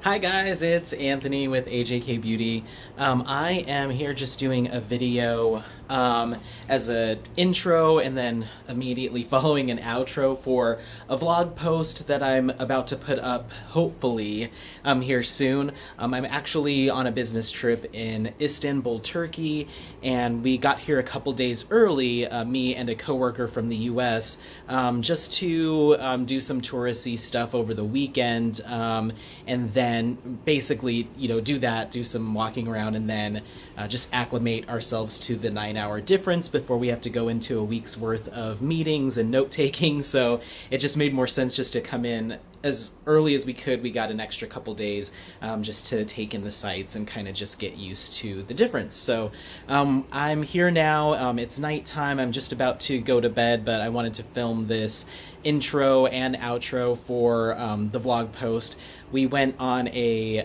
Hi guys, it's Anthony with AJK Beauty. I am here just doing a video as an intro and then immediately following an outro for a vlog post that I'm about to put up, hopefully, here soon. I'm actually on a business trip in Istanbul, Turkey, and we got here a couple days early, me and a coworker from the US, just to do some touristy stuff over the weekend, and then basically, do some walking around and then just acclimate ourselves to the 9-hour difference before we have to go into a week's worth of meetings and note taking. So it just made more sense just to come in as early as we could. We got an extra couple days just to take in the sights and kind of just get used to the difference. So I'm here now. It's nighttime. I'm just about to go to bed, but I wanted to film this intro and outro for the vlog post. We went on a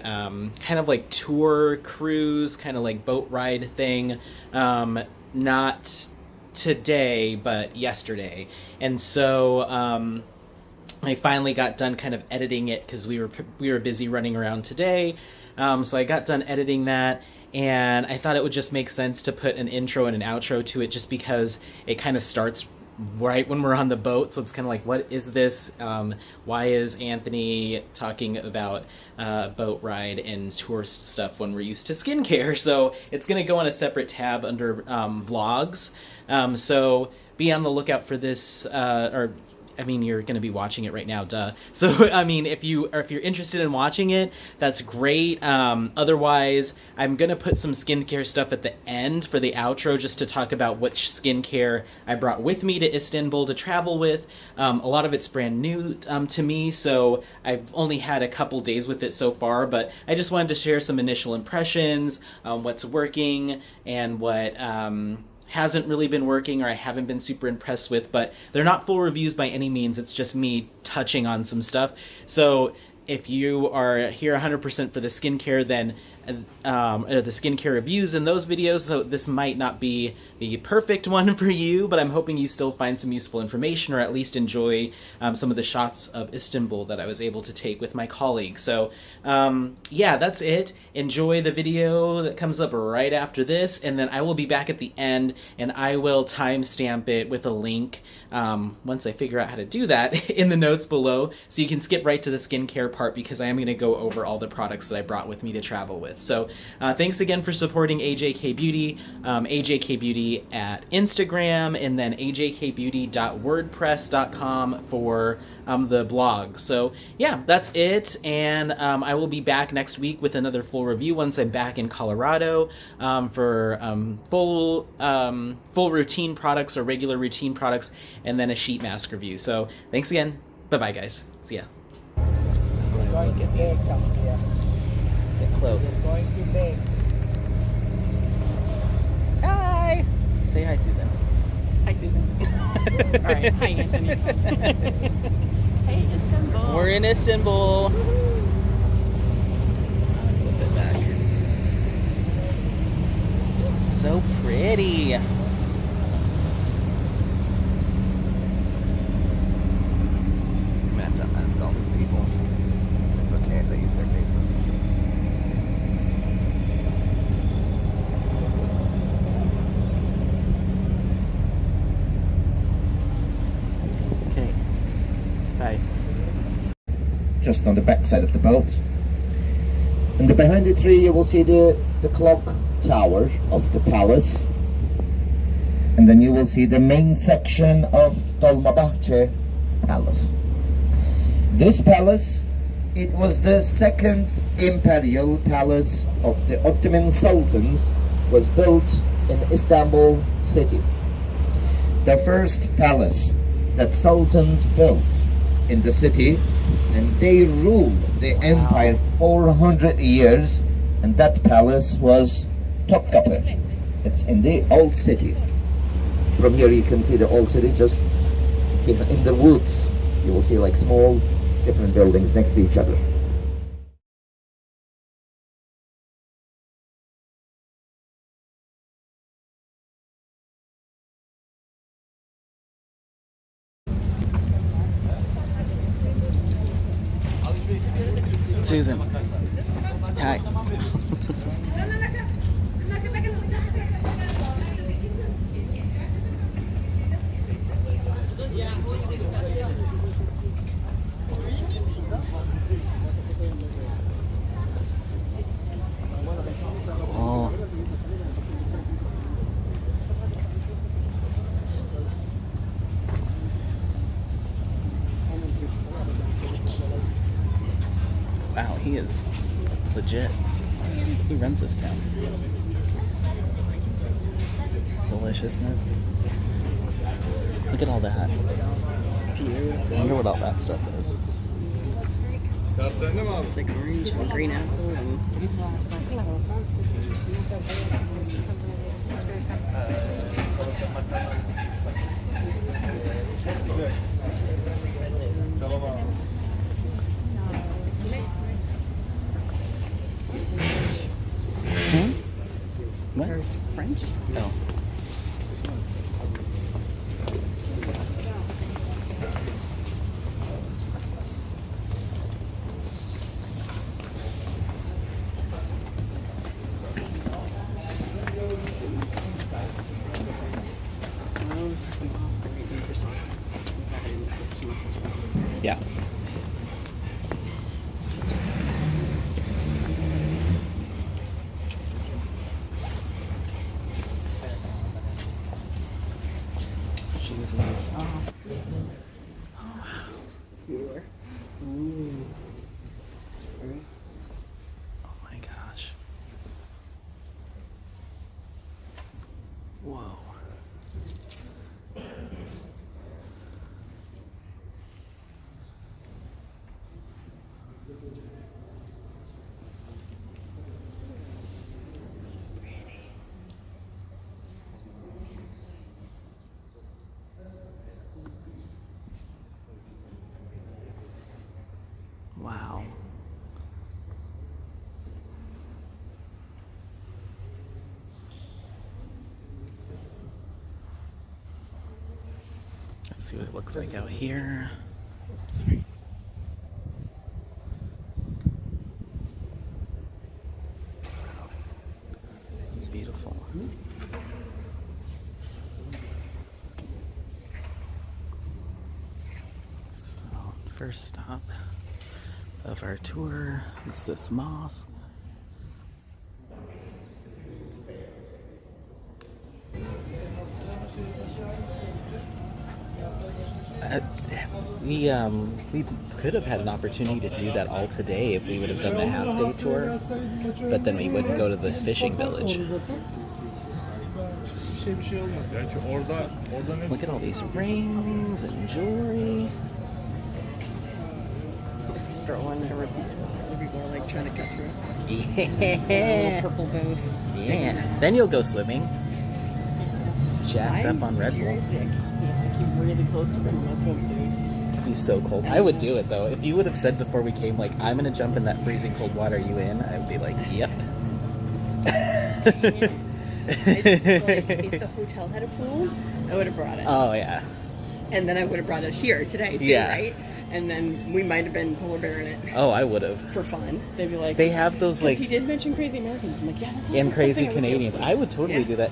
kind of like tour cruise, kind of like boat ride thing, not today, but yesterday. And so I finally got done kind of editing it because we were busy running around today. So I got done editing that, and I thought it would just make sense to put an intro and an outro to it just because it kind of starts right when we're on the boat. So it's kind of like, what is this? Why is Anthony talking about boat ride and tourist stuff when we're used to skincare? So it's going to go on a separate tab under vlogs. So be on the lookout for this, you're going to be watching it right now, duh. So, if you're interested in watching it, that's great. Otherwise, I'm going to put some skincare stuff at the end for the outro just to talk about which skincare I brought with me to Istanbul to travel with. A lot of it's brand new to me, so I've only had a couple days with it so far, but I just wanted to share some initial impressions, what's working and what hasn't really been working or I haven't been super impressed with, but they're not full reviews by any means. It's just me touching on some stuff. So if you are here 100% for the skincare, then the skincare reviews in those videos, so this might not be the perfect one for you, but I'm hoping you still find some useful information or at least enjoy some of the shots of Istanbul that I was able to take with my colleague. So yeah, that's it. Enjoy the video that comes up right after this, and then I will be back at the end and I will timestamp it with a link once I figure out how to do that in the notes below, so you can skip right to the skincare part because I am going to go over all the products that I brought with me to travel with. So thanks again for supporting AJK Beauty, AJK Beauty at Instagram, and then ajkbeauty.wordpress.com for the blog. So yeah, that's it, and I will be back next week with another full review once I'm back in Colorado for full routine products or regular routine products, and then a sheet mask review. So thanks again. Bye-bye, guys. See ya. Get close. Hi! Say hi, Susan. Hi, Susan. All right. Hi, Anthony. Hey, Istanbul. We're in Istanbul. Flip it back. So pretty. I'm gonna have to ask all these people. It's okay if they use their faces. Okay. Bye. Just on the back side of the boat. And behind the tree you will see the clock tower of the palace. And then you will see the main section of Dolmabahce Palace. This palace, it was the second imperial palace of the Ottoman Sultans, was built in Istanbul city. The first palace that Sultans built in the city, and they ruled the empire 400 years, and that palace was Topkapı. It's in the old city. From here you can see the old city. Just in the woods you will see like small different buildings next to each other. Susan. Hi. Cool. Wow, he is legit. He runs this town. Deliciousness. Look at all that. I wonder what all that stuff is. It's like orange and green apple and What? or it's French. Oh. Yeah. Jesus. Oh, wow. Pure. Ooh. Oh my gosh. Whoa. Wow. Let's see what it looks like out here. Sorry. Wow. It's beautiful. So, first stop of our tour is this mosque. We could have had an opportunity to do that all today if we would have done the half-day tour, but then we wouldn't go to the fishing village. Look at all these rings and jewelry. Strolling there with people are like trying to cut through. Yeah. Purple boat. Yeah. Then you'll go swimming. Jacked up on Red Bull. Seriously, I keep really close to bringing my swimsuit. It'd be so cold. I would do it though. If you would have said before we came, like, I'm gonna jump in that freezing cold water, are you in? I would be like, yep. I just feel like if the hotel had a pool, I would have brought it. Oh yeah. And then I would have brought it here today too, Yeah. right? And then we might have been polar bearing it Oh, I would have. for fun. They'd be like, They have those 'cause like he did mention crazy Americans. I'm like, yeah, that's and crazy something I would do. Canadians. I would totally Yeah. do that.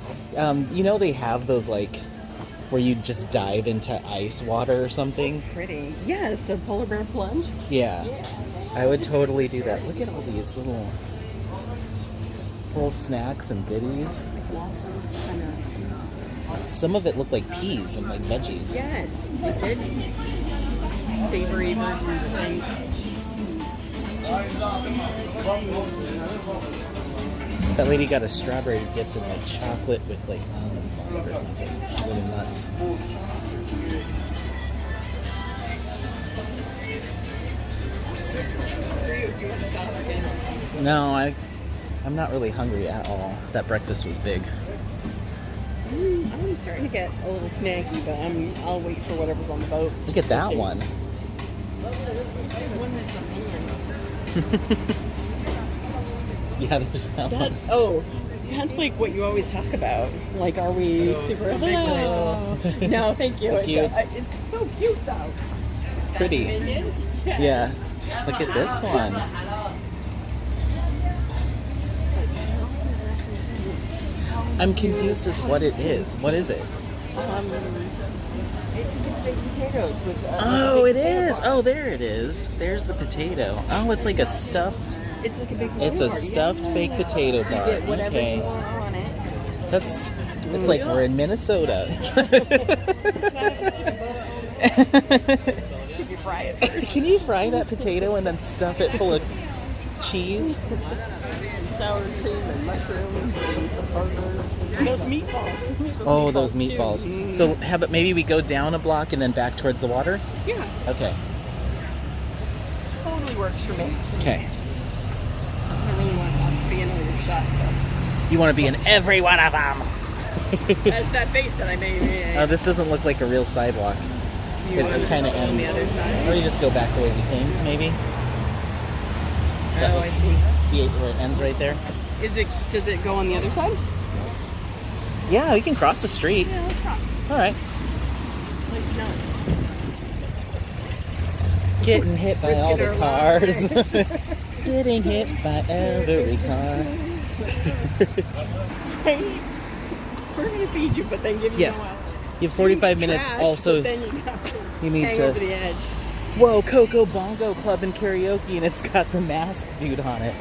You know, they have those like where you just dive into ice water or something. Pretty. Yes, the polar bear plunge. Yeah. I would totally do that. Look at all these little snacks and goodies. Like waffle kind of. Some of it looked like peas and like veggies. Yes, it did. Savory versions of things. That lady got a strawberry dipped in like chocolate with like almonds on it or something. Really nuts. No, I'm not really hungry at all. That breakfast was big. I'm starting to get a little snacky, but I'll wait for whatever's on the boat. Look at that one. There's one that's a man. Yeah, there's that one. That's like what you always talk about. Like, are we super? Hello. No, thank you. Thank you. It's so cute though. Pretty. That minion? Yeah. Look at this one. I'm confused as what it is. What is it? I think it's baked potatoes with. Oh, baked it potato is. bar. Oh, there it is. There's the potato. Oh, it's like a stuffed. It's like a baked potato It's a bar. stuffed Yeah. baked potato So you bar. get whatever Okay. you want on it. That's. It's like we're in Minnesota. You fry it first. Can you fry that potato and then stuff it full of cheese? Sour cream and mushrooms and the burger. And those meatballs. Oh, those too. meatballs. Mm. So, maybe we go down a block and then back towards the water? Yeah, Okay. totally works for me. Okay. I really want to be in all your shots though. You want to be in every one of them. That's that face that I made. Oh, this doesn't look like a real sidewalk. You wanna It kind of go on the ends. other side? Or you just go back the way we came, maybe? Oh, I see. See where it ends right there? Does it go on the other side? Yeah, we can cross the street. Yeah, let's try. All right. Like nuts. Getting hit by all the Risking our cars. lives. Getting hit by every car. Hey, we're gonna feed you, but then give you Yeah. no out. You have 45 minutes. Trash, Also, but then you need hang to. over the edge. Whoa, Coco Bongo Club and Karaoke, and it's got the mask dude on it.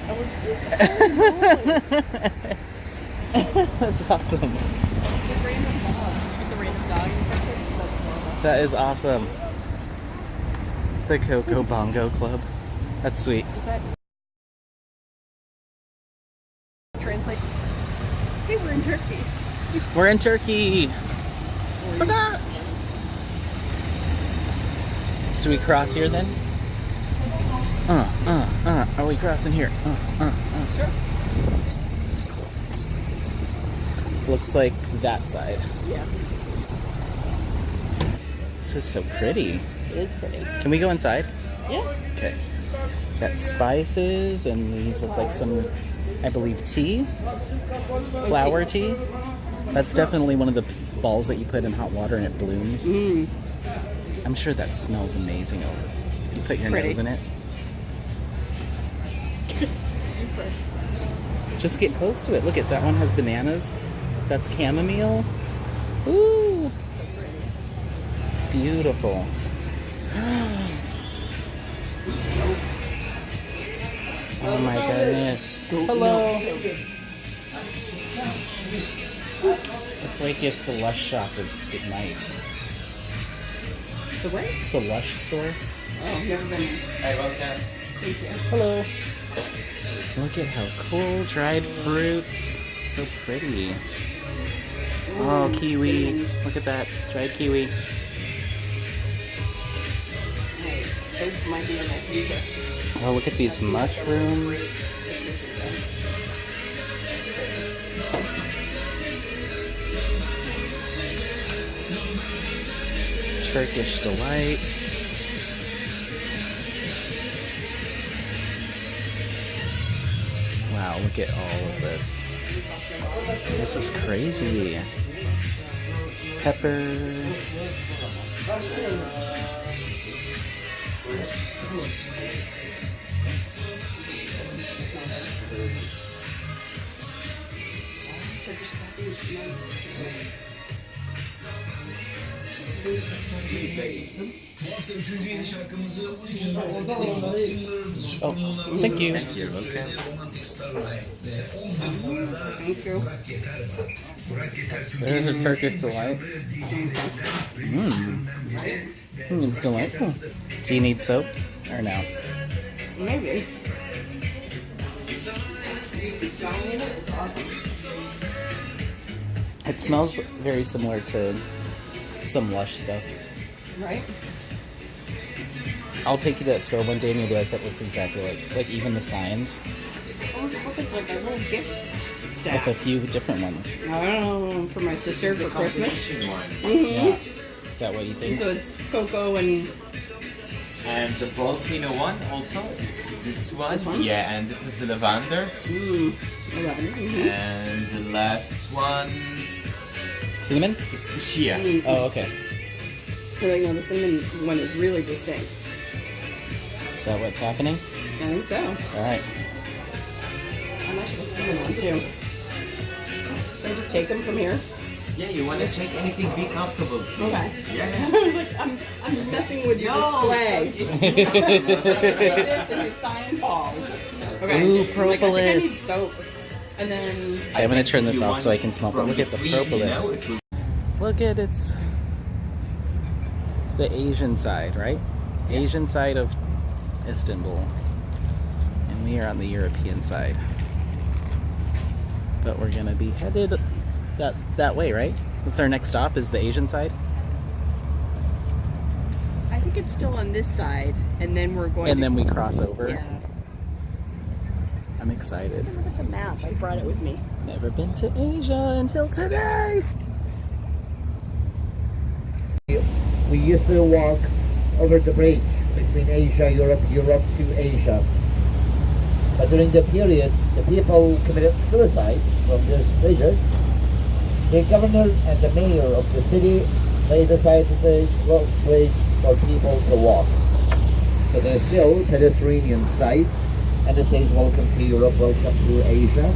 That's awesome. The random dog. With the random dog. That is awesome. The Coco Bongo Club. That's sweet. Does that translate? Hey, we're in Turkey. We're in Turkey. Should we cross here then? Are we crossing here? Sure. Looks like that side. Yeah, This is so pretty. it is pretty. Can we go inside? Yeah. Okay. Got spices, and these look like some, I believe, tea. Flower tea. That's definitely one of the balls that you put in hot water and it blooms. Mm. I'm sure that smells amazing. You put your Pretty. nose in it. Just get close to it. Look at that one has bananas. That's chamomile. Ooh. Beautiful. Oh my goodness. Hello. It's like if the Lush shop is nice. The what? The Lush store. Oh, never been. Thank you. Hello. Look at how cool dried fruits. So pretty. Oh, kiwi. Look at that. Dried kiwi. Hey, soap might be in my future. Oh, look at these mushrooms. Turkish delight. Wow, look at all of this. This is crazy. Pepper. Oh, thank you. Thank you. Turkish delight. It's delightful. Do you need soap or no? Maybe. It smells very similar to some Lush stuff. Right? I'll take you to that store one day and you'll be like, that looks exactly like even the signs. Oh, look, it's like a little gift With stack. a few different ones. I don't know, for my sister for Christmas. Yeah. Is that what you think? So it's cocoa and And the volcano one also, it's this one. This one? Yeah, and this is the lavender. lavender. And the last one, Cinnamon? it's the chia. Oh, okay. So like, no, the cinnamon one is really distinct. Is that what's happening? I think so. All right. I like the cinnamon one too. They just take them from here? Yeah, you want to take anything, be comfortable, please. Okay. Yeah. I was like, I'm messing with your No, display. it's okay. This and your cyan falls. Okay. Ooh, Like, I think I need propolis. soap. And then Okay, I'm gonna turn this You off want so I can smell. But from look at the green, you know, propolis. it will- Look at it's the Asian side, right? Asian side of Istanbul, and we are on the European side. But we're gonna be headed that way, right? That's our next stop. Is the Asian side, I think it's still on this side, and then we're going. and to, then we cross over. Yeah. I'm excited. Look at the map. I brought it with me. Never been to Asia until today. We used to walk over the bridge between Asia, Europe, Europe to Asia. But during the period, the people committed suicide from these bridges. The governor and the mayor of the city, they decided to close the bridge for people to walk. So there's still pedestrian sites, and it says welcome to Europe, welcome to Asia.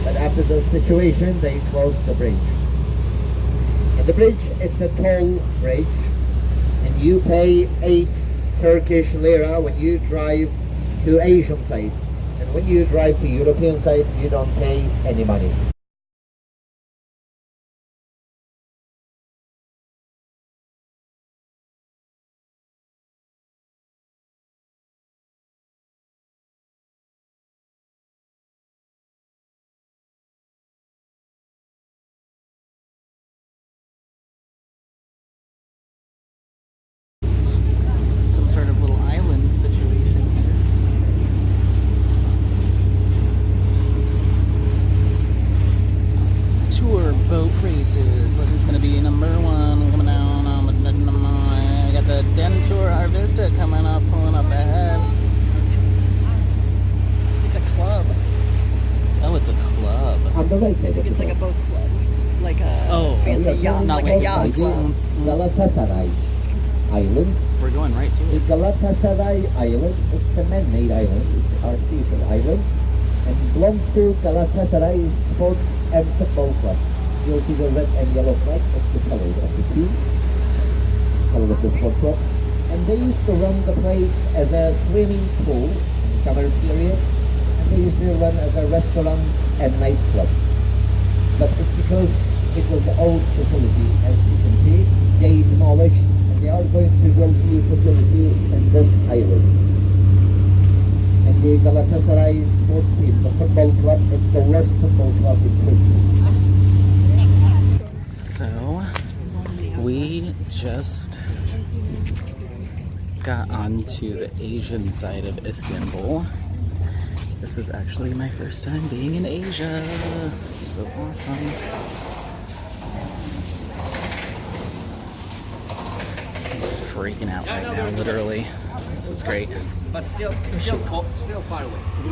But after the situation, they closed the bridge. And the bridge, it's a toll bridge, and you pay 8 Turkish lira when you drive to Asian side. And when you drive to European side, you don't pay any money. Some sort of little island situation here. Tour boat races. Look who's gonna be number 1 coming down. I got the Den Tour Arvista coming up, pulling up ahead. It's a club. Oh, it's a club. On the right side of the It's like a boat club, like a fancy yes, yacht, not like like a yacht. Galatasaray Island. We're going right to The it. Galatasaray Island, it's a man-made island, it's an artificial island, and belongs to Galatasaray Sports and Football Club. You'll see the red and yellow flag, it's the color of the team, color of the sport club. And they used to run the place as a swimming pool in summer periods, and they used to run as a restaurant and nightclubs. But it's because it was an old facility, as you can see, they demolished, and they are going to build a new facility in this island. And the Galatasaray sport team, the football club, it's the worst football club in Turkey. So, we just got onto the Asian side of Istanbul. This is actually my first time being in Asia. It's so awesome. I'm freaking out right now, literally. This is great. But still far away. Oh,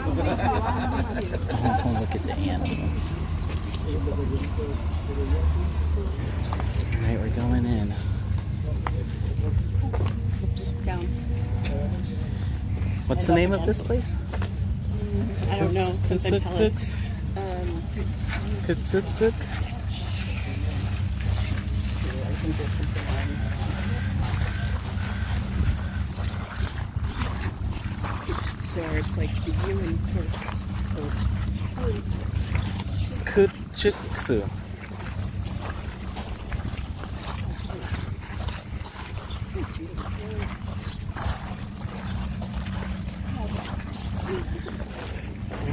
look at the animal. Alright, we're going in. Oops. Down. What's the name of this place? I don't know. Something palace. Kutsutsuk? Sure, it's like the U in Turk. Kutchuksu.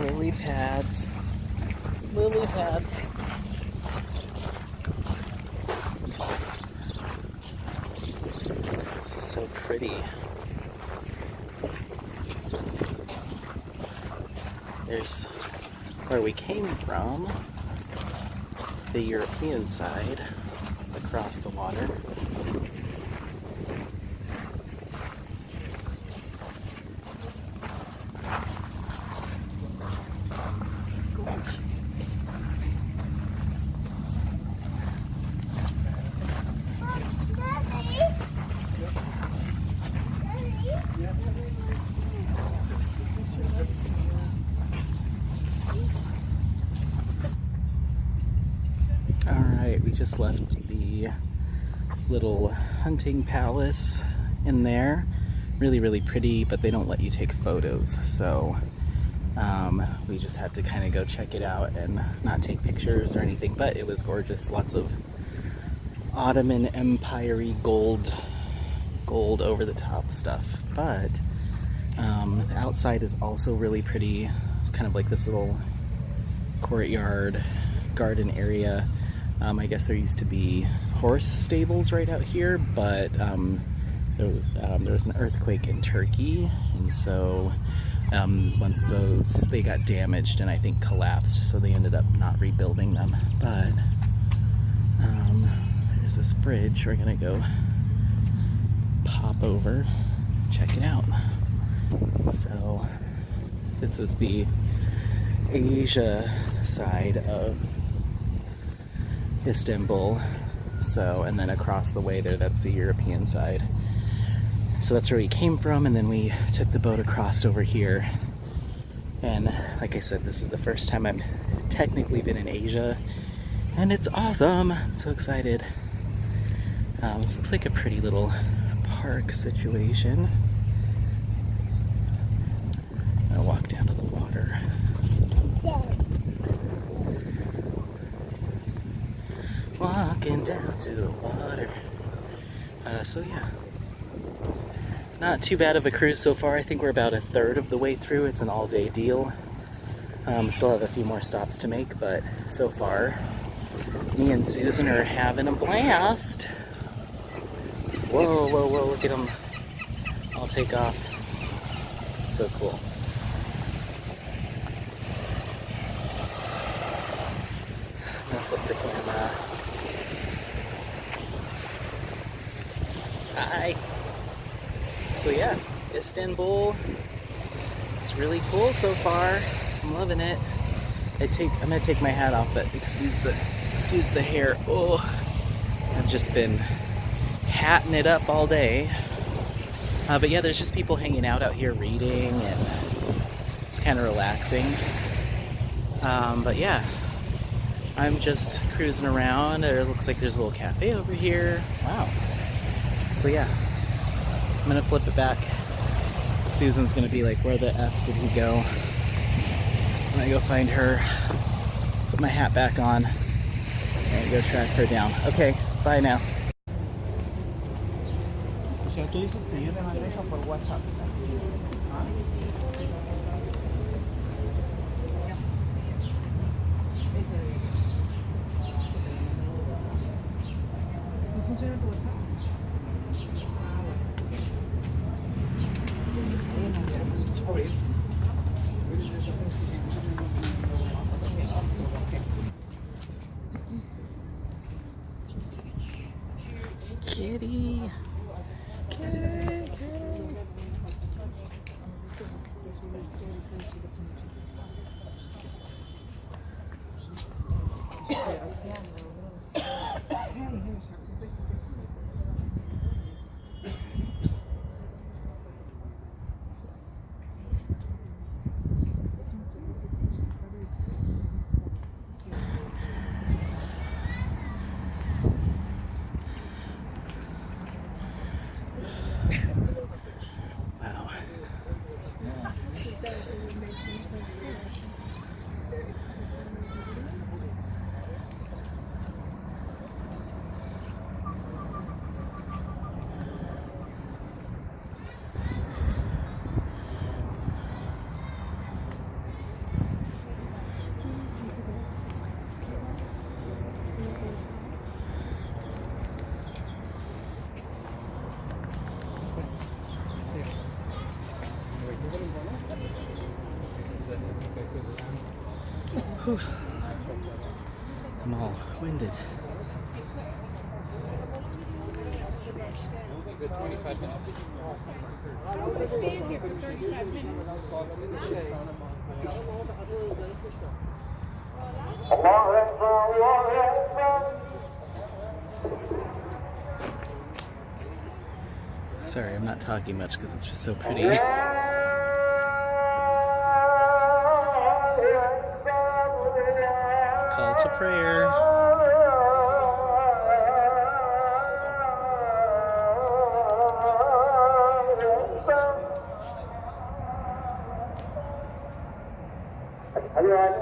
Lily pads. Lily pads. This is so pretty. There's where we came from, the European side, across the water. just left the little hunting palace in there. Really, really pretty, but they don't let you take photos, so we just had to kind of go check it out and not take pictures or anything, but it was gorgeous. Lots of Ottoman Empire-y gold over the top stuff. But the outside is also really pretty. It's kind of like this little courtyard garden area. I guess there used to be horse stables right out here, but there was an earthquake in Turkey, and so once they got damaged and I think collapsed, so they ended up not rebuilding them. But there's this bridge we're gonna go pop over, check it out. So this is the Asia side of Istanbul, so, and then across the way there, that's the European side. So that's where we came from, and then we took the boat across over here. And like I said, this is the first time I've technically been in Asia, and it's awesome. I'm so excited. This looks like a pretty little park situation. I'm gonna walk down to the water. Walking down to the water. So yeah, not too bad of a cruise so far. I think we're about a third of the way through. It's an all-day deal. Still have a few more stops to make, but so far, me and Susan are having a blast. Whoa, whoa, whoa, look at them. I'll take off. It's so cool. I'm gonna flip the camera. Hi. So yeah, Istanbul. It's really cool so far. I'm loving it. I'm gonna take my hat off, but excuse the hair. Oh, I've just been hatting it up all day. But yeah, there's just people hanging out here reading, and it's kind of relaxing. But yeah, I'm just cruising around. It looks like there's a little cafe over here. Wow. So yeah, I'm gonna flip it back. Susan's gonna be like, where the F did he go? I'm gonna go find her, put my hat back on, and go track her down. Okay, bye now. Kitty. Kitty, kitty. Wow. Whew. I'm all winded. They stayed here for 35 minutes. Sorry, I'm not talking much because it's just so pretty. Call to prayer. Wow.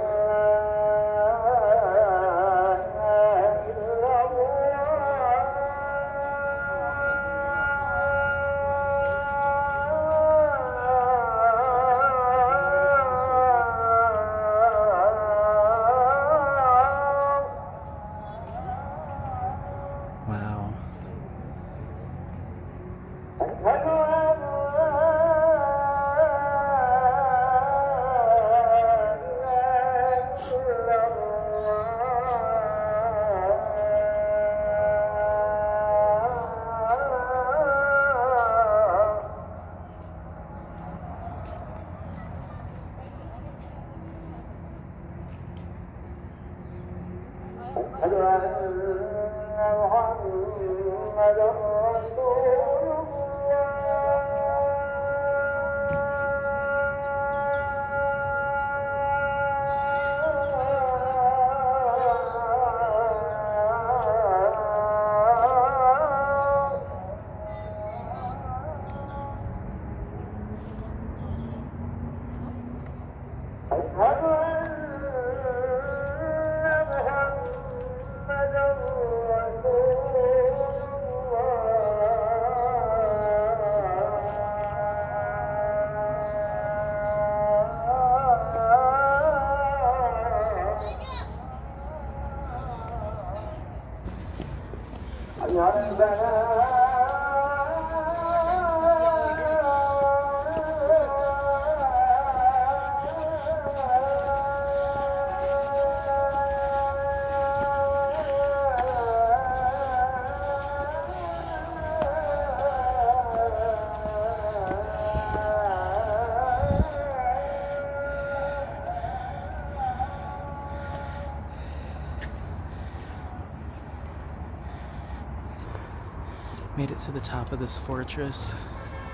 Made it to the top of this fortress.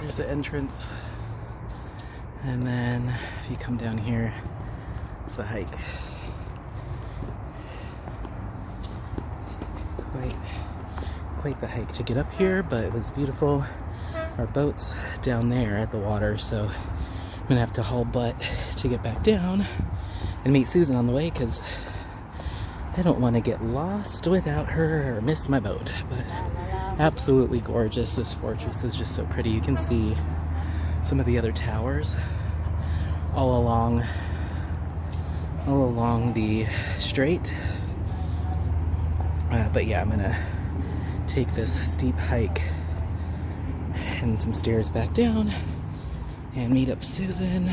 There's the entrance. And then if you come down here, it's a hike. Quite the hike to get up here, but it was beautiful. Our boat's down there at the water, so I'm gonna have to haul butt to get back down and meet Susan on the way, because I don't want to get lost without her or miss my boat. But absolutely gorgeous. This fortress is just so pretty. You can see some of the other towers all along the strait. But yeah, I'm gonna take this steep hike and some stairs back down and meet up Susan.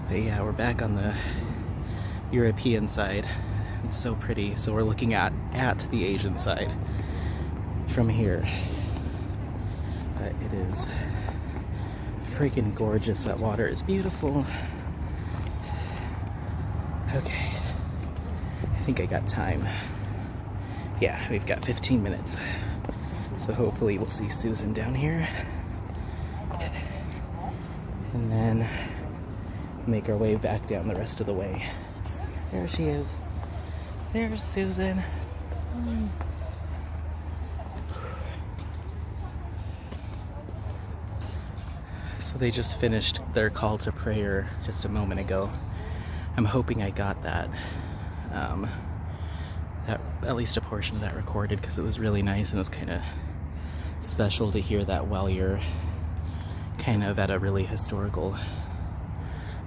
But yeah, we're back on the European side. It's so pretty. So we're looking at the Asian side from here. But it is freaking gorgeous. That water is beautiful. Okay, I think I got time. Yeah, we've got 15 minutes. So hopefully we'll see Susan down here. And then make our way back down the rest of the way. There she is. There's Susan. So they just finished their call to prayer just a moment ago. I'm hoping I got that, at least a portion of that recorded, because it was really nice, and it was kind of special to hear that while you're kind of at a really historical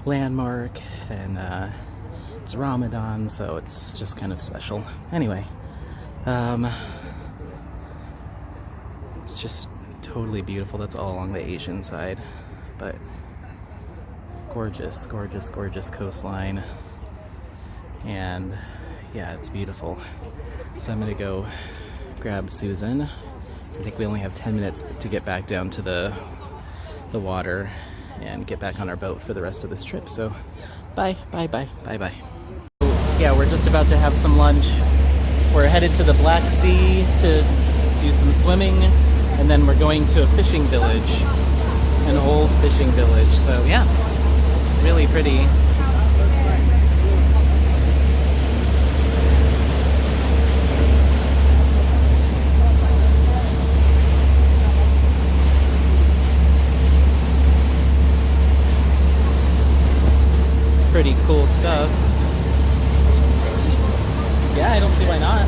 landmark, and it's Ramadan, so it's just kind of special. Anyway, it's just totally beautiful. That's all along the Asian side, but gorgeous, gorgeous, gorgeous coastline, and yeah, it's beautiful. So I'm gonna go grab Susan. So I think we only have 10 minutes to get back down to the water and get back on our boat for the rest of this trip. So bye, bye, bye, bye, bye. Yeah, we're just about to have some lunch. We're headed to the Black Sea to do some swimming, and then we're going to a fishing village, an old fishing village. So yeah, really pretty. pretty cool stuff. Yeah, I don't see why not.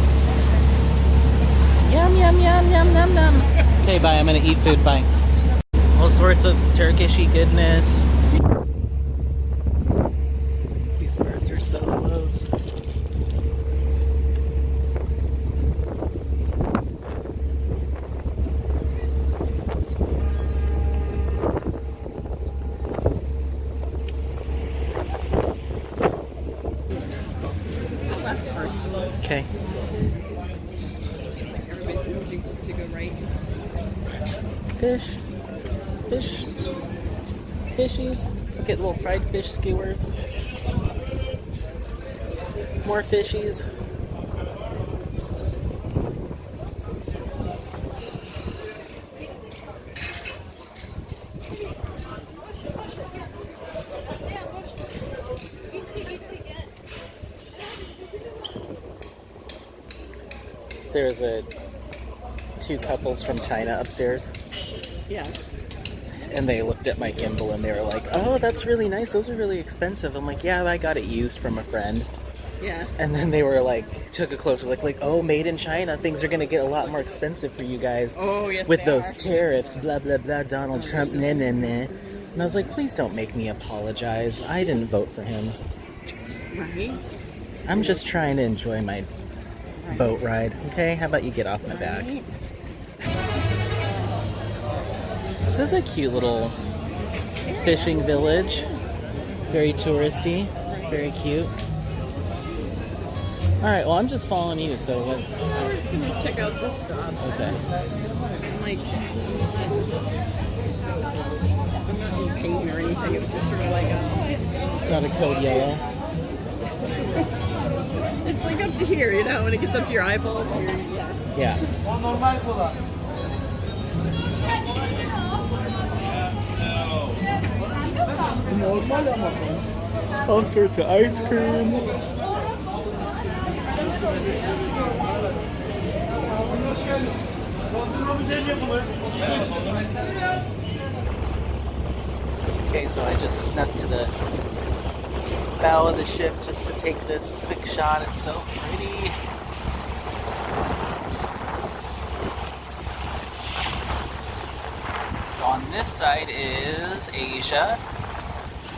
Yum, yum, yum, yum, yum, yum. Okay, bye. I'm gonna eat food. Bye. All sorts of Turkish-y goodness. These birds are so close. Left first. Okay. Everybody's instinct is to go right. Fish. Fish. Fishies. Get little fried fish skewers. More fishies. There's two couples from China upstairs. Yeah. And they looked at my gimbal and they were like, "Oh, that's really nice. Those are really expensive." I'm like, "Yeah, I got it used from a friend." Yeah. And then they were like, took a closer look, like, "Oh, made in China. Things are gonna get a lot more expensive for you guys Oh, yes, with they those are. tariffs." Blah blah blah. Donald Trump. Nah nah nah. And I was like, "Please don't make me apologize. I didn't vote for him. Right. I'm just trying to enjoy my boat ride. Okay? How about you get off my back?" Right. This is a cute little fishing village. Very touristy. Very cute. Alright, well, I'm just following you, so what? We're just gonna check out this stop. Okay. Like, I'm not in pain or anything. It was just sort of like It's not a code yellow. it's like up to here, you know, when it gets up to your eyeballs. Yeah. Yeah. All sorts of ice creams. Okay, so I just snuck to the bow of the ship just to take this quick shot. It's so pretty. So on this side is Asia,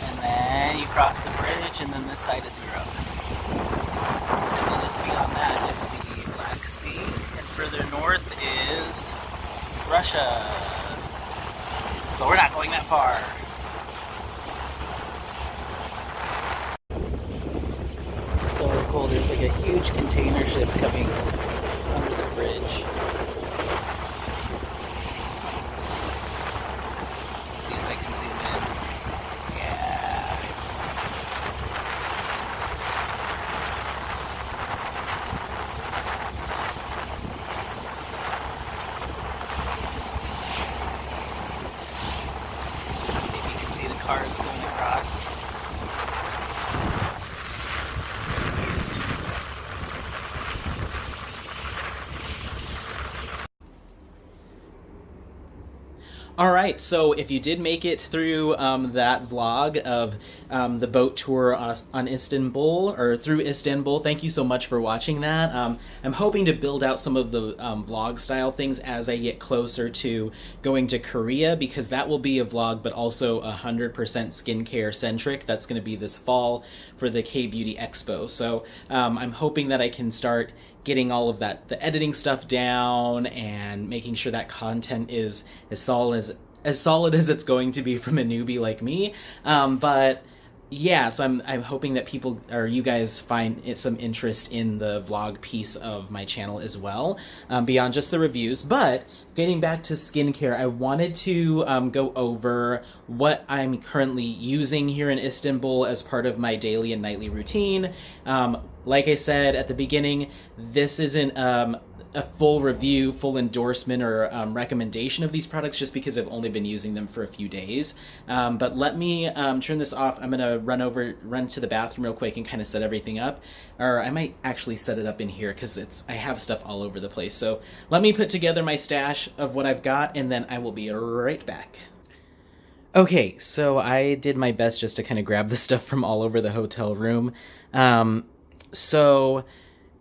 and then you cross the bridge, and then this side is Europe. And then just beyond that is the Black Sea, and further north is Russia. But we're not going that far. It's so cool. There's like a huge container ship coming under the bridge. See if I can zoom in. Yeah. Maybe you can see the cars going across. All right, so if you did make it through that vlog of the boat tour on Istanbul, or through Istanbul, thank you so much for watching that. I'm hoping to build out some of the vlog style things as I get closer to going to Korea, because that will be a vlog, but also 100% skincare centric. That's going to be this fall for the K-Beauty Expo. So I'm hoping that I can start getting all of that, the editing stuff down, and making sure that content is as solid as it's going to be from a newbie like me. But yeah, so I'm hoping that people, or you guys, find some interest in the vlog piece of my channel as well, beyond just the reviews. But getting back to skincare, I wanted to go over what I'm currently using here in Istanbul as part of my daily and nightly routine. Like I said at the beginning, this isn't a full review, full endorsement, or recommendation of these products, just because I've only been using them for a few days. But let me turn this off. I'm gonna run to the bathroom real quick and kind of set everything up. Or I might actually set it up in here, because I have stuff all over the place. So let me put together my stash of what I've got, and then I will be right back. Okay, so I did my best just to kind of grab the stuff from all over the hotel room. So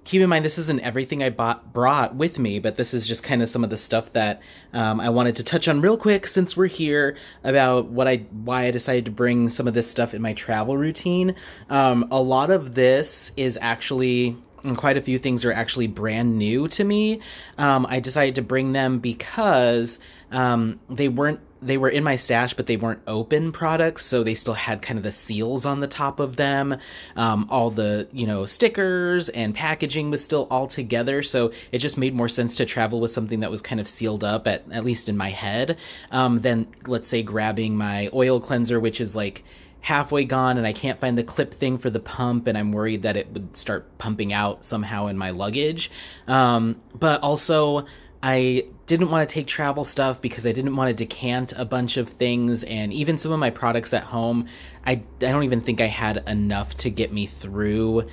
keep in mind, this isn't everything I brought with me, but this is just kind of some of the stuff that I wanted to touch on real quick since we're here about why I decided to bring some of this stuff in my travel routine. A lot of this is actually, and quite a few things are actually brand new to me. I decided to bring them because they were in my stash, but they weren't open products, so they still had kind of the seals on the top of them. All the, stickers and packaging was still all together, so it just made more sense to travel with something that was kind of sealed up, at least in my head, than, let's say, grabbing my oil cleanser, which is like halfway gone and I can't find the clip thing for the pump, and I'm worried that it would start pumping out somehow in my luggage. But also, I didn't want to take travel stuff because I didn't want to decant a bunch of things, and even some of my products at home, I don't even think I had enough to get me through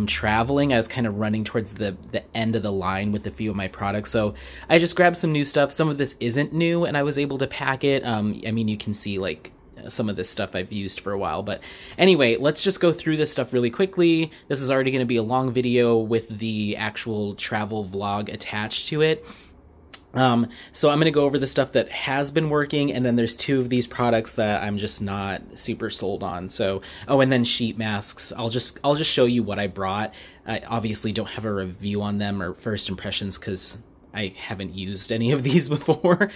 traveling. I was kind of running towards the end of the line with a few of my products, so I just grabbed some new stuff. Some of this isn't new, and I was able to pack it. You can see, like, some of this stuff I've used for a while. But anyway, let's just go through this stuff really quickly. This is already going to be a long video with the actual travel vlog attached to it. So I'm going to go over the stuff that has been working, and then there's two of these products that I'm just not super sold on. So, and then sheet masks. I'll just show you what I brought. I obviously don't have a review on them or first impressions because I haven't used any of these before.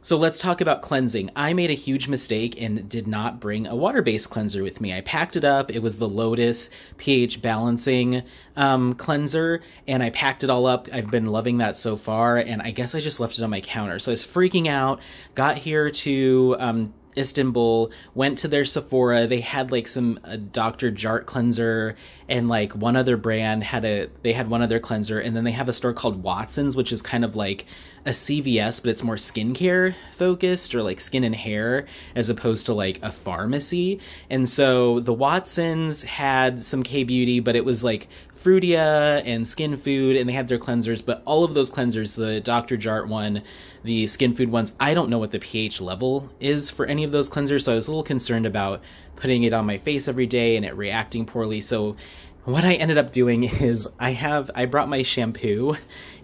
So let's talk about cleansing. I made a huge mistake and did not bring a water-based cleanser with me. I packed it up. It was the Lotus pH balancing cleanser, and I packed it all up. I've been loving that so far, and I guess I just left it on my counter. So I was freaking out, got here to Istanbul, went to their Sephora. They had like some Dr. Jart cleanser, and like one other brand had one other cleanser, and then they have a store called Watson's, which is kind of like a CVS, but it's more skincare focused, or like skin and hair, as opposed to like a pharmacy. And so the Watson's had some K-Beauty, but it was like Fruitia and Skin Food, and they had their cleansers, but all of those cleansers, the Dr. Jart one, the Skin Food ones, I don't know what the pH level is for any of those cleansers, so I was a little concerned about putting it on my face every day and it reacting poorly. So what I ended up doing is I brought my shampoo,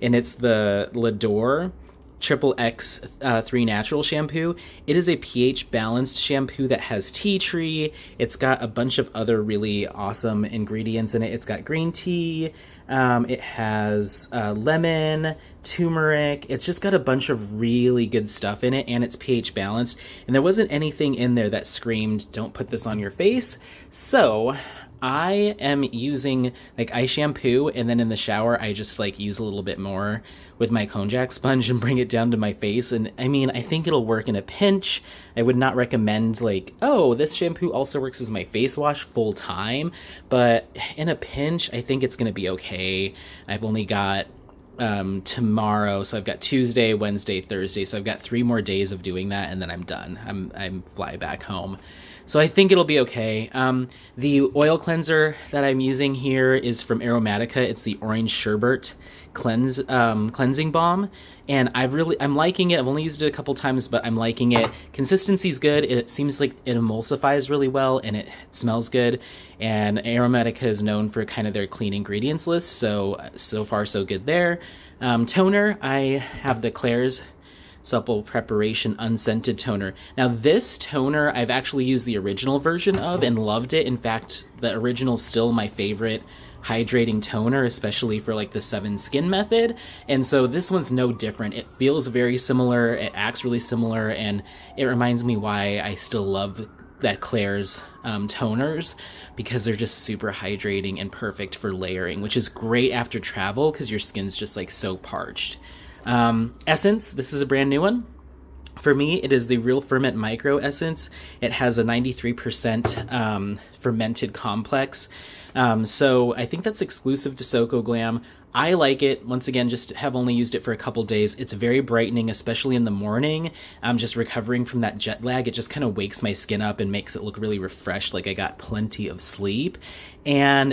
and it's the L'Adore Triple X 3 Natural shampoo. It is a pH balanced shampoo that has tea tree. It's got a bunch of other really awesome ingredients in it. It's got green tea. It has lemon, turmeric. It's just got a bunch of really good stuff in it, and it's pH balanced. And there wasn't anything in there that screamed, "Don't put this on your face." So I am using, like, I shampoo, and then in the shower I just like use a little bit more with my konjac sponge and bring it down to my face. And I think it'll work in a pinch. I would not recommend like, oh, this shampoo also works as my face wash full time, but in a pinch I think it's gonna be okay. I've only got tomorrow, so I've got Tuesday, Wednesday, Thursday, so I've got 3 more days of doing that, and then I'm done. I'm fly back home. So I think it'll be okay. The oil cleanser that I'm using here is from Aromatica. It's the Orange Sherbet cleansing balm, and I'm liking it. I've only used it a couple times, but I'm liking it. Consistency's good. It seems like it emulsifies really well, and it smells good. And Aromatica is known for kind of their clean ingredients list, so far so good there. Toner, I have the Klairs Supple Preparation Unscented Toner. Now this toner I've actually used the original version of and loved it. In fact, the original's still my favorite hydrating toner, especially for like the 7 skin method. And so this one's no different. It feels very similar, it acts really similar, and it reminds me why I still love that Klairs toners, because they're just super hydrating and perfect for layering, which is great after travel because your skin's just like so parched. Essence, this is a brand new one. For me, it is the Real Ferment Micro Essence. It has a 93% fermented complex. So I think that's exclusive to Soko Glam. I like it. Once again, just have only used it for a couple days. It's very brightening, especially in the morning. I'm just recovering from that jet lag. It just kind of wakes my skin up and makes it look really refreshed, like I got plenty of sleep. And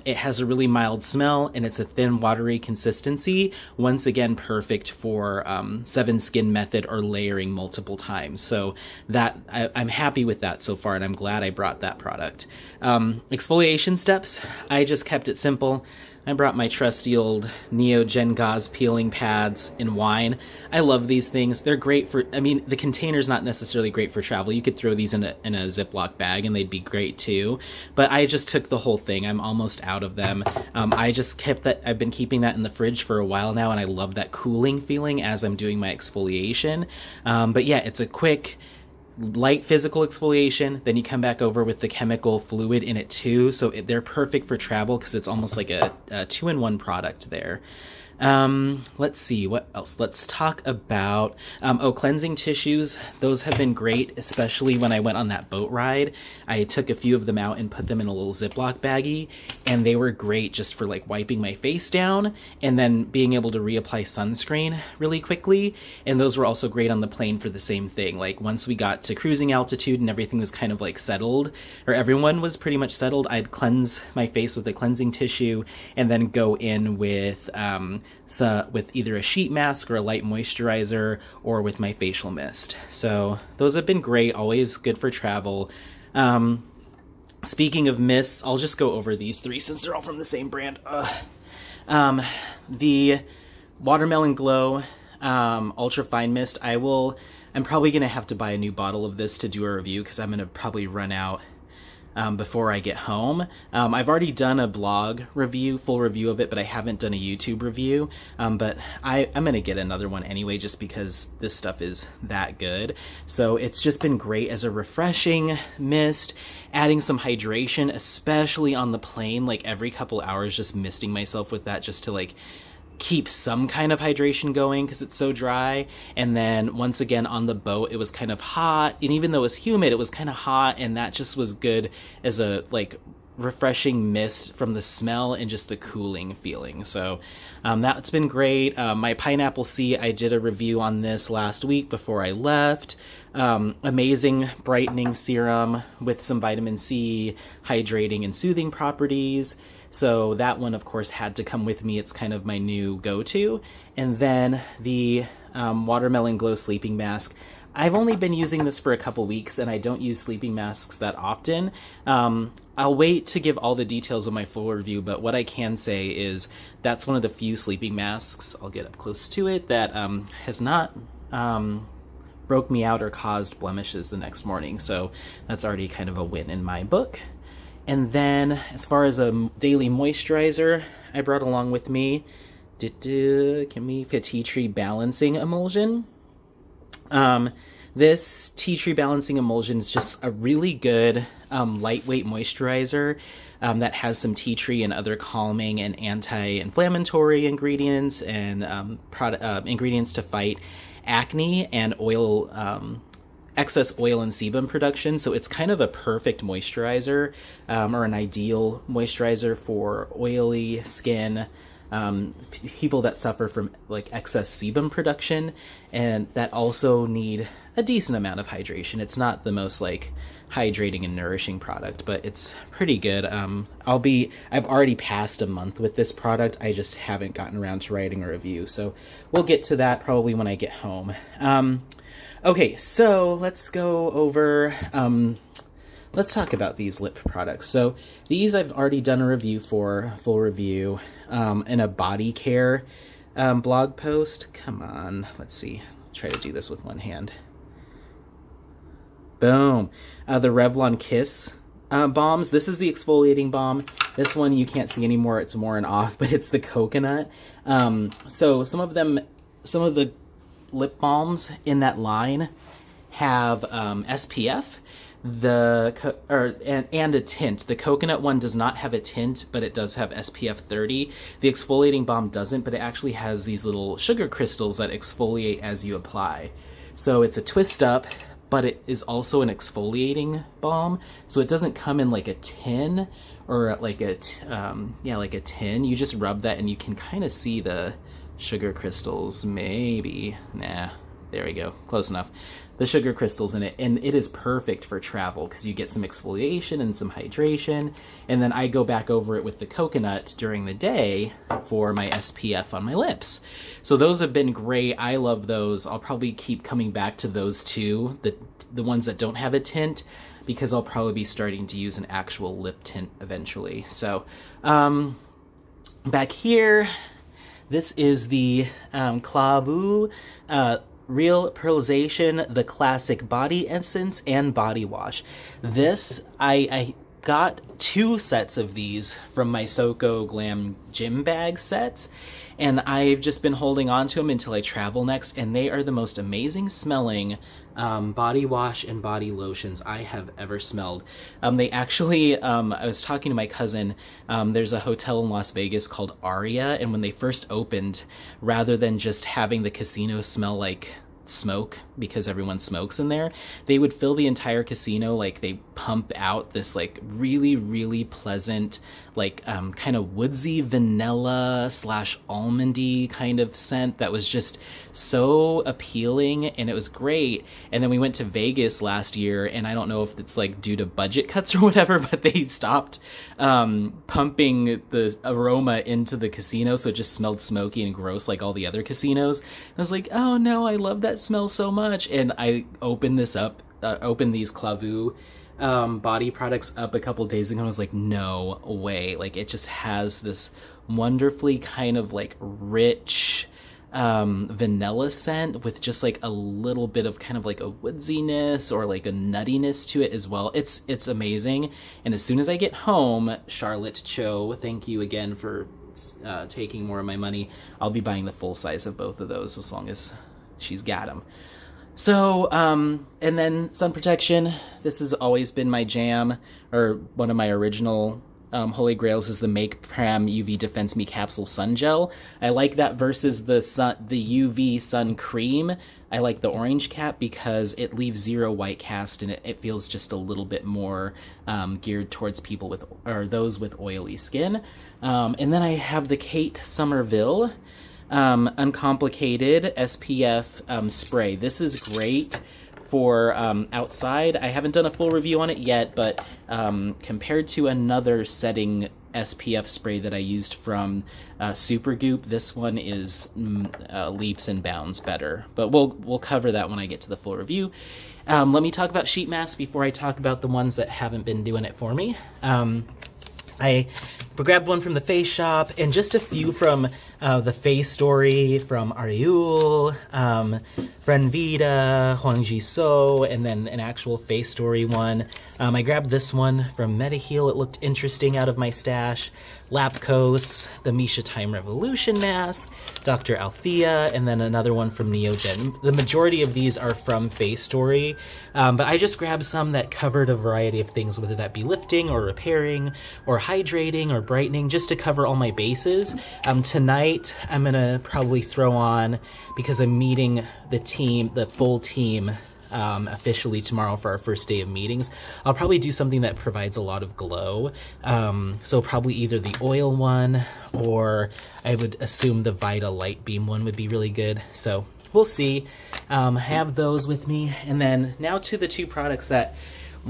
it has a really mild smell, and it's a thin, watery consistency. Once again, perfect for 7 Skin method or layering multiple times. So that I'm happy with that so far, and I'm glad I brought that product. Exfoliation steps, I just kept it simple. I brought my trusty old Neogen Gauze peeling pads in wine. I love these things. They're great for, I mean, the container's not necessarily great for travel. You could throw these in a Ziploc bag and they'd be great too. But I just took the whole thing. I'm almost out of them. I just kept that, I've been keeping that in the fridge for a while now, and I love that cooling feeling as I'm doing my exfoliation. But yeah, it's a quick, light physical exfoliation, then you come back over with the chemical fluid in it too, so they're perfect for travel because it's almost like a 2-in-1 product there. Let's see, what else? Let's talk about, cleansing tissues. Those have been great, especially when I went on that boat ride. I took a few of them out and put them in a little Ziploc baggie, and they were great just for like wiping my face down and then being able to reapply sunscreen really quickly. And those were also great on the plane for the same thing. Like once we got to cruising altitude and everything was kind of like settled, or everyone was pretty much settled, I'd cleanse my face with a cleansing tissue and then go in with with either a sheet mask or a light moisturizer or with my facial mist. So those have been great, always good for travel. Speaking of mists, I'll just go over these 3 since they're all from the same brand. The Watermelon Glow Ultra Fine Mist, I'm probably going to have to buy a new bottle of this to do a review because I'm going to probably run out before I get home. I've already done a blog review, full review of it, but I haven't done a YouTube review. But I'm going to get another one anyway, just because this stuff is that good. So it's just been great as a refreshing mist, adding some hydration, especially on the plane, like every couple hours, just misting myself with that just to like keep some kind of hydration going because it's so dry. And then once again on the boat, it was kind of hot, and even though it was humid, it was kind of hot, and that just was good as a like refreshing mist from the smell and just the cooling feeling. So that's been great. My Pineapple C, I did a review on this last week before I left. Amazing brightening serum with some vitamin C, hydrating and soothing properties. So that one, of course, had to come with me. It's kind of my new go-to. And then the Watermelon Glow Sleeping Mask. I've only been using this for a couple weeks, and I don't use sleeping masks that often. I'll wait to give all the details of my full review, but what I can say is that's one of the few sleeping masks, I'll get up close to it, that has not broke me out or caused blemishes the next morning. So that's already kind of a win in my book. And then, as far as a daily moisturizer, I brought along with me Tea Tree Balancing Emulsion. This Tea Tree Balancing Emulsion is just a really good lightweight moisturizer that has some tea tree and other calming and anti-inflammatory ingredients and ingredients to fight acne and oil excess oil and sebum production. So it's kind of a perfect moisturizer, or an ideal moisturizer for oily skin, people that suffer from like excess sebum production and that also need a decent amount of hydration. It's not the most like hydrating and nourishing product, but it's pretty good. I've already passed a month with this product. I just haven't gotten around to writing a review, so we'll get to that probably when I get home. Okay, so let's go over, let's talk about these lip products. So these I've already done a review for, a full review, in a body care blog post. Come on, let's see. Try to do this with one hand. Boom. The Revlon Kiss bombs. This is the exfoliating balm. This one you can't see anymore. It's worn off, but it's the coconut. So some of the lip balms in that line have SPF, and a tint. The coconut one does not have a tint, but it does have SPF 30. The exfoliating balm doesn't, but it actually has these little sugar crystals that exfoliate as you apply. So it's a twist up but it is also an exfoliating balm. So it doesn't come in like a tin or like a tin. You just rub that and you can kind of see the sugar crystals, maybe. Nah, there we go, close enough. The sugar crystals in it, and it is perfect for travel because you get some exfoliation and some hydration, and then I go back over it with the coconut during the day for my SPF on my lips. So those have been great. I love those. I'll probably keep coming back to those two, the ones that don't have a tint, because I'll probably be starting to use an actual lip tint eventually. So back here, this is the Clavu Real Pearlization, the classic body essence and body wash. This, I got 2 sets of these from my Soko Glam gym bag sets, and I've just been holding on to them until I travel next, and they are the most amazing smelling body wash and body lotions I have ever smelled. They actually, I was talking to my cousin, there's a hotel in Las Vegas called Aria, and when they first opened, rather than just having the casino smell like smoke because everyone smokes in there, they would fill the entire casino, like they pump out this like really pleasant, like kind of woodsy vanilla / almondy kind of scent that was just so appealing, and it was great. And then we went to Vegas last year, and I don't know if it's like due to budget cuts or whatever, but they stopped pumping the aroma into the casino, so it just smelled smoky and gross like all the other casinos. And I was like, oh no, I love that smell so much. And I opened these Clavu body products up a couple days ago, and I was like, no way, like it just has this wonderfully kind of like rich vanilla scent with just like a little bit of kind of like a woodsiness or like a nuttiness to it as well. It's amazing. And as soon as I get home, Charlotte Cho, thank you again for taking more of my money, I'll be buying the full size of both of those as long as she's got them. So, and then sun protection. This has always been my jam, or one of my original holy grails is the Make Pram UV Defense Me Capsule Sun Gel. I like that versus the UV Sun Cream. I like the orange cap because it leaves 0 white cast, and it feels just a little bit more geared towards people with, or those with oily skin. And then I have the Kate Somerville uncomplicated SPF spray. This is great for outside. I haven't done a full review on it yet, but compared to another setting SPF spray that I used from Supergoop, this one is leaps and bounds better. But we'll cover that when I get to the full review. Let me talk about sheet masks before I talk about the ones that haven't been doing it for me. I grabbed one from the Face Shop and just a few from the Face Story, from Ariul, Friend Vida, Huang Ji So, and then an actual Face Story one. I grabbed this one from Mediheal. It looked interesting out of my stash. Lapkos, the Misha Time Revolution mask, Dr. Althea, and then another one from Neogen. The majority of these are from Face Story, but I just grabbed some that covered a variety of things, whether that be lifting or repairing or hydrating or brightening, just to cover all my bases. Tonight, I'm gonna probably throw on, because I'm meeting the team, the full team, officially tomorrow for our first day of meetings. I'll probably do something that provides a lot of glow. So probably either the oil one, or I would assume the Vita Light Beam one would be really good. So we'll see. Have those with me. And then now to the 2 products that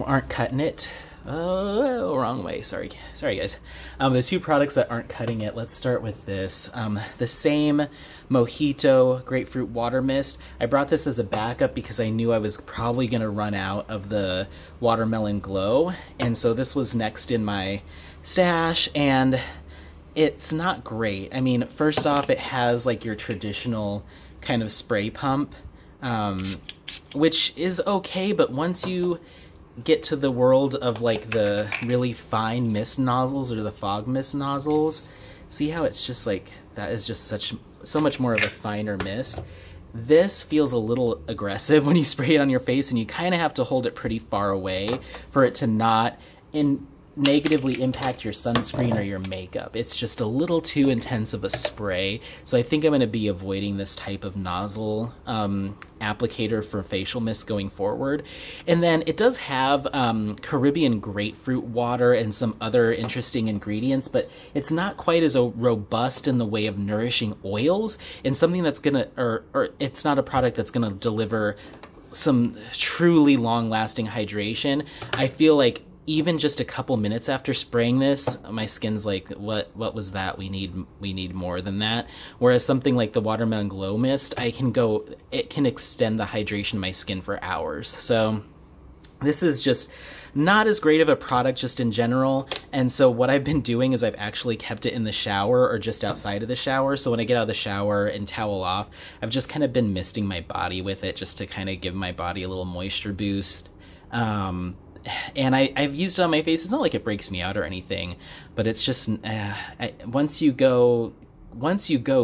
aren't cutting it. Oh, wrong way. Sorry guys. The 2 products that aren't cutting it. Let's start with this. The same Mojito Grapefruit Water Mist. I brought this as a backup because I knew I was probably going to run out of the Watermelon Glow. And so this was next in my stash, and it's not great. I mean, first off, it has like your traditional kind of spray pump, which is okay, but once you get to the world of like the really fine mist nozzles or the fog mist nozzles, see how it's just like, that is just so much more of a finer mist. This feels a little aggressive when you spray it on your face, and you kind of have to hold it pretty far away for it to not, and negatively impact your sunscreen or your makeup. It's just a little too intense of a spray, so I think I'm going to be avoiding this type of nozzle applicator for facial mist going forward. And then it does have Caribbean grapefruit water and some other interesting ingredients, but it's not quite as robust in the way of nourishing oils, and something that's gonna, or it's not a product that's gonna deliver some truly long-lasting hydration. I feel like even just a couple minutes after spraying this, my skin's like, what was that? We need more than that. Whereas something like the Watermelon Glow Mist, it can extend the hydration of my skin for hours. So this is just not as great of a product just in general. And so what I've been doing is I've actually kept it in the shower or just outside of the shower. So when I get out of the shower and towel off, I've just kind of been misting my body with it just to kind of give my body a little moisture boost. And I've used it on my face. It's not like it breaks me out or anything, but it's just once you go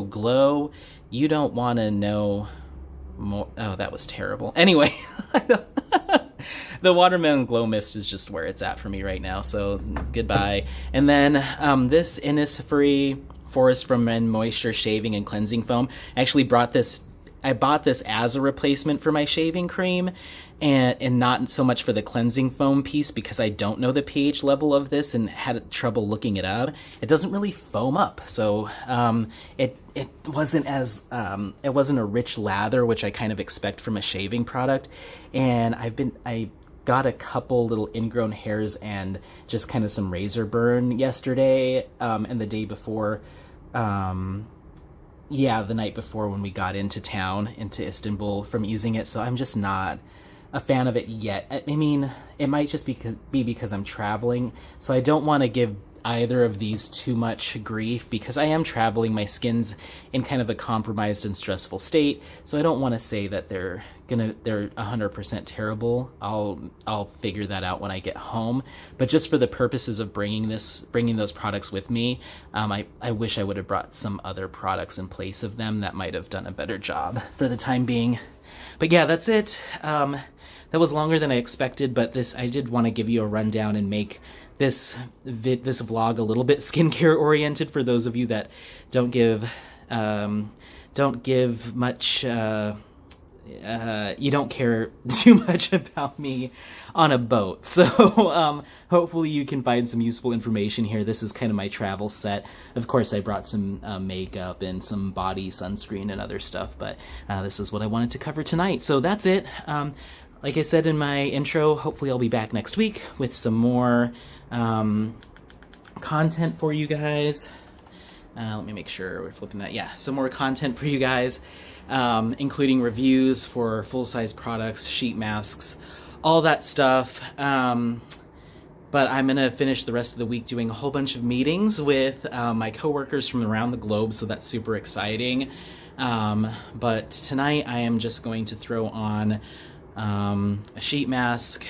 glow, you don't want to know more. Oh, that was terrible. Anyway, the Watermelon Glow Mist is just where it's at for me right now. So goodbye. And then this Innisfree Forest from Men Moisture Shaving and Cleansing Foam. I actually bought this as a replacement for my shaving cream, and not so much for the cleansing foam piece because I don't know the pH level of this and had trouble looking it up. It doesn't really foam up, so it wasn't it wasn't a rich lather, which I kind of expect from a shaving product. And I got a couple little ingrown hairs and just kind of some razor burn yesterday and the day before. Yeah, the night before when we got into Istanbul from using it. So I'm just not a fan of it yet. I mean, it might just be because I'm traveling. So I don't want to give either of these too much grief because I am traveling. My skin's in kind of a compromised and stressful state. So I don't want to say that they're 100% terrible. I'll figure that out when I get home. But just for the purposes of bringing those products with me, I wish I would have brought some other products in place of them that might have done a better job for the time being. But yeah, that's it. That was longer than I expected, but I did want to give you a rundown and make this vlog a little bit skincare oriented for those of you that don't give much. You don't care too much about me on a boat. So hopefully you can find some useful information here. This is kind of my travel set. Of course, I brought some makeup and some body sunscreen and other stuff, but this is what I wanted to cover tonight. So that's it. Like I said in my intro, hopefully I'll be back next week with some more content for you guys. Let me make sure we're flipping that. Yeah, some more content for you guys. Including reviews for full-size products, sheet masks, all that stuff. But I'm going to finish the rest of the week doing a whole bunch of meetings with my coworkers from around the globe, so that's super exciting. But tonight I am just going to throw on a sheet mask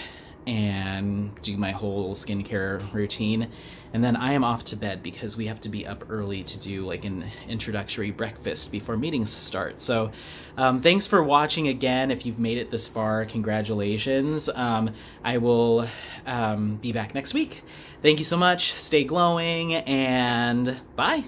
and do my whole skincare routine. And then I am off to bed because we have to be up early to do like an introductory breakfast before meetings start. So thanks for watching again. If you've made it this far, congratulations. I will be back next week. Thank you so much. Stay glowing and bye.